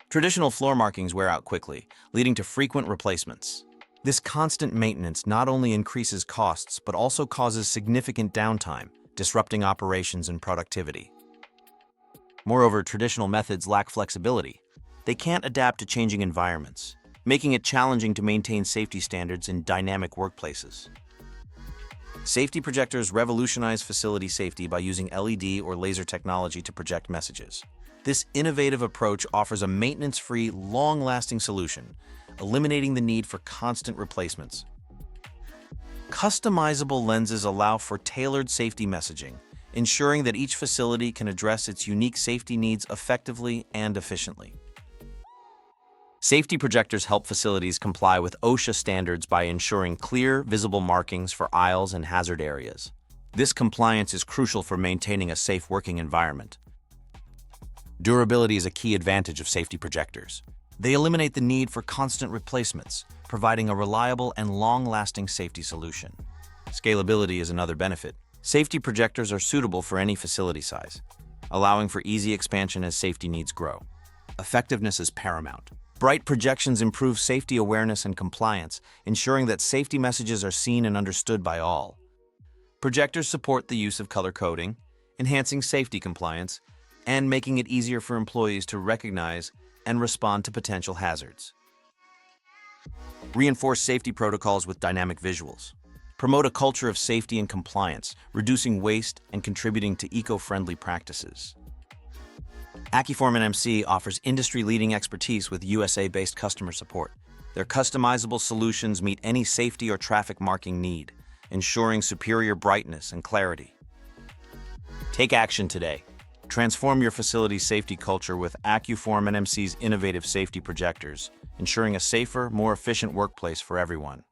Traditional floor markings wear out quickly, leading to frequent replacements. This constant maintenance not only increases costs, but also causes significant downtime, disrupting operations and productivity. Moreover, traditional methods lack flexibility. They can't adapt to changing environments, making it challenging to maintain safety standards in dynamic workplaces. Safety projectors revolutionize facility safety by using LED or laser technology to project messages. This innovative approach offers a maintenance-free, long-lasting solution, eliminating the need for constant replacements. Customizable lenses allow for tailored safety messaging, ensuring that each facility can address its unique safety needs effectively and efficiently. Safety projectors help facilities comply with OSHA standards by ensuring clear, visible markings for aisles and hazard areas. This compliance is crucial for maintaining a safe working environment. Durability is a key advantage of safety projectors. They eliminate the need for constant replacements, providing a reliable and long-lasting safety solution. Scalability is another benefit. Safety projectors are suitable for any facility size, allowing for easy expansion as safety needs grow. Effectiveness is paramount. Bright projections improve safety awareness and compliance, ensuring that safety messages are seen and understood by all. Projectors support the use of color coding, enhancing safety compliance, and making it easier for employees to recognize and respond to potential hazards. Reinforce safety protocols with dynamic visuals. Promote a culture of safety and compliance, reducing waste and contributing to eco-friendly practices. AccuformNMC offers industry-leading expertise with USA-based customer support. Their customizable solutions meet any safety or traffic marking need, ensuring superior brightness and clarity. Take action today. Transform your facility's safety culture with AccuformNMC's innovative safety projectors, ensuring a safer, more efficient workplace for everyone.